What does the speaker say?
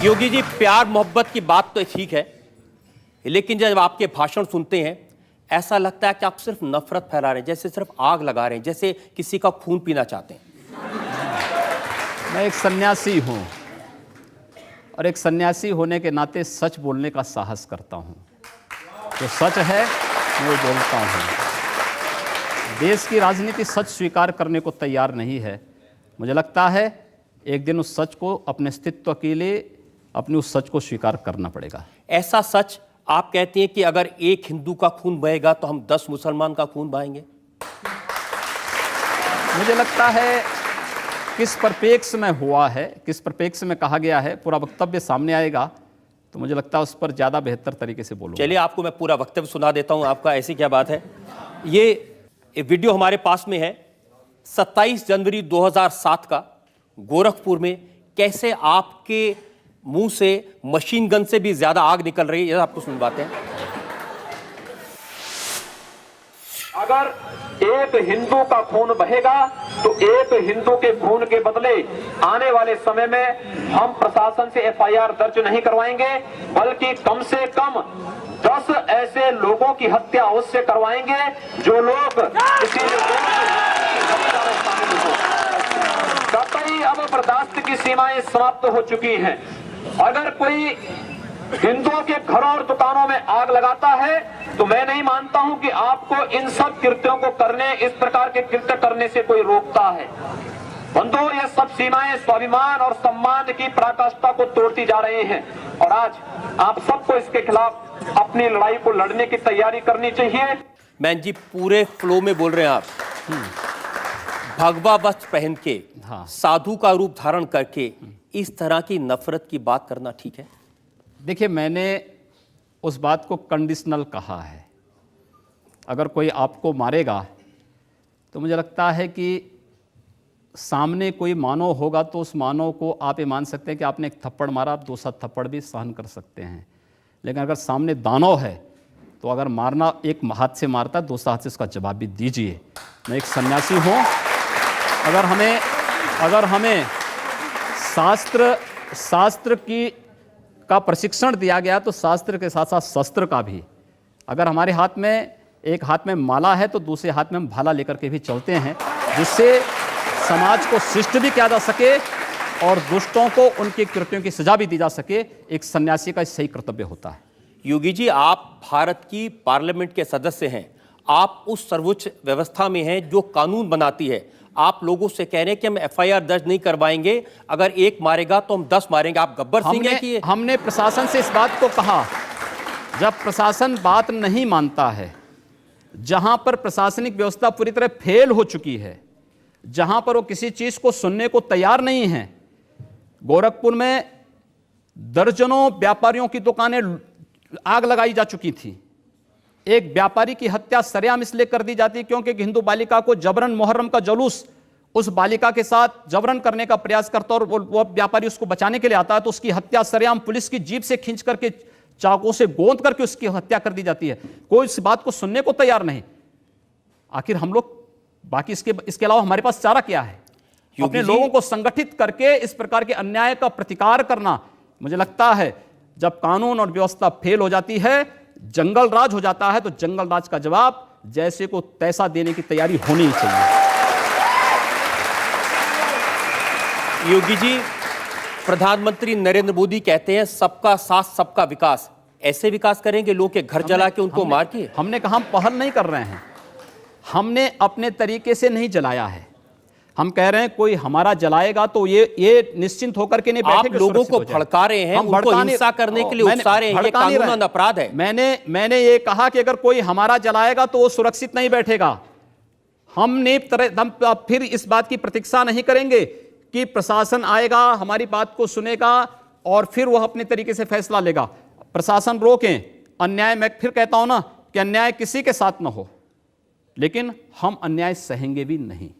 योगी जी, प्यार मोहब्बत की बात तो ठीक है, लेकिन जब आपके भाषण सुनते हैं ऐसा लगता है कि आप सिर्फ नफरत फैला रहे हैं, जैसे सिर्फ आग लगा रहे हैं, जैसे किसी का खून पीना चाहते हैं। मैं एक सन्यासी हूं और एक सन्यासी होने के नाते सच बोलने का साहस करता हूं। जो सच है वो बोलता हूं। देश की राजनीति सच स्वीकार करने को तैयार नहीं है। मुझे लगता है एक दिन उस सच को अपने अस्तित्व के लिए अपने उस सच को स्वीकार करना पड़ेगा। ऐसा सच आप कहते हैं कि अगर एक हिंदू का खून बहेगा तो हम 10 मुसलमान का खून बहाएंगे? मुझे लगता है किस परिप्रेक्ष्य में हुआ है, किस परिप्रेक्ष्य में कहा गया है, पूरा वक्तव्य सामने आएगा तो मुझे लगता है उस पर ज़्यादा बेहतर तरीके से बोलूँगा। चलिए, आपको मैं पूरा वक्तव्य सुना देता हूं आपका। ऐसी क्या बात है। ये वीडियो हमारे पास में है 27 जनवरी 2007 का, गोरखपुर में कैसे आपके मुंह से मशीन गन से भी ज्यादा आग निकल रही है, ये आपको सुनवाते हैं। अगर एक हिंदू का खून बहेगा तो एक हिंदू के खून के बदले आने वाले समय में हम प्रशासन से एफआईआर दर्ज नहीं करवाएंगे, बल्कि कम से कम 10 ऐसे लोगों की हत्या अवश्य करवाएंगे जो लोग किसी कतई अब बर्दाश्त की सीमाएं समाप्त हो चुकी हैं। अगर कोई हिंदुओं के घरों और दुकानों में आग लगाता है तो मैं नहीं मानता हूं कि आपको इन सब कृत्यों को करने, इस प्रकार के कृत्य करने से कोई रोकता है। बंधुओं, ये सब सीमाएं स्वाभिमान और सम्मान की पराकाष्ठा को तोड़ती जा रही हैं और आज आप सबको इसके खिलाफ अपनी लड़ाई को लड़ने की तैयारी करनी चाहिए। मैन जी, पूरे फ्लो में बोल रहे हैं आप। भगवा वस्त्र पहन के, हाँ। साधु का रूप धारण करके इस तरह की नफरत की बात करना ठीक है? देखिए, मैंने उस बात को कंडीशनल कहा है। अगर कोई आपको मारेगा तो मुझे लगता है कि सामने कोई मानव होगा तो उस मानव को आप ये मान सकते हैं कि आपने एक थप्पड़ मारा, आप दूसरा थप्पड़ भी सहन कर सकते हैं। लेकिन अगर सामने दानव है तो अगर मारना एक हाथ से मारता है, दूसरा हाथ से उसका जवाब भी दीजिए। मैं एक सन्यासी हूँ। अगर हमें शास्त्र का प्रशिक्षण दिया गया तो शास्त्र के साथ साथ शस्त्र का भी। अगर हमारे हाथ में एक हाथ में माला है तो दूसरे हाथ में हम भाला लेकर के भी चलते हैं, जिससे समाज को शिष्ट भी किया जा सके और दुष्टों को उनके कृत्यों की सजा भी दी जा सके। एक सन्यासी का सही कर्तव्य होता है। योगी जी, आप भारत की पार्लियामेंट के सदस्य हैं, आप उस सर्वोच्च व्यवस्था में हैं जो कानून बनाती है। आप लोगों से कह रहे हैं कि हम एफआईआर दर्ज नहीं करवाएंगे, अगर एक मारेगा तो हम 10 मारेंगे। आप गब्बर सिंह हैं कि हमने प्रशासन से इस बात को कहा। जब प्रशासन बात नहीं मानता है, जहां पर प्रशासनिक व्यवस्था पूरी तरह फेल हो चुकी है, जहां पर वो किसी चीज को सुनने को तैयार नहीं है। गोरखपुर में दर्जनों व्यापारियों की दुकानें आग लगाई जा चुकी थी। एक व्यापारी की हत्या सरेआम इसलिए कर दी जाती क्योंकि हिंदू बालिका को जबरन मुहर्रम का जुलूस उस बालिका के साथ जबरन करने का प्रयास करता और वो व्यापारी उसको बचाने के लिए आता है तो उसकी हत्या सरेआम पुलिस की जीप से खींच करके, चाकू से गोंद करके उसकी हत्या कर दी जाती है। कोई इस बात को सुनने को तैयार नहीं। आखिर हम लोग बाकी इसके अलावा हमारे पास चारा क्या है? अपने लोगों को संगठित करके इस प्रकार के अन्याय का प्रतिकार करना। मुझे लगता है जब कानून और व्यवस्था फेल हो जाती है, जंगल राज हो जाता है, तो जंगल राज का जवाब जैसे को तैसा देने की तैयारी होनी ही चाहिए। योगी जी, प्रधानमंत्री नरेंद्र मोदी कहते हैं सबका साथ सबका विकास। ऐसे विकास करेंगे लोग के घर जला के, उनको मार के? हमने कहा हम पहल नहीं कर रहे हैं। हमने अपने तरीके से नहीं जलाया है। हम कह रहे हैं कोई हमारा जलाएगा तो ये निश्चिंत होकर के नहीं बैठे। आप लोगों को भड़का रहे हैं, उनको हिंसा करने के लिए उकसा रहे हैं, ये कानूनन अपराध है। मैंने ये कहा कि अगर कोई हमारा जलाएगा तो वो सुरक्षित नहीं बैठेगा। हम फिर इस बात की प्रतीक्षा नहीं करेंगे कि प्रशासन आएगा, हमारी बात को सुनेगा और फिर वह अपने तरीके से फैसला लेगा। प्रशासन रोकें अन्याय। मैं फिर कहता हूं ना कि अन्याय किसी के साथ ना हो, लेकिन हम अन्याय सहेंगे भी नहीं।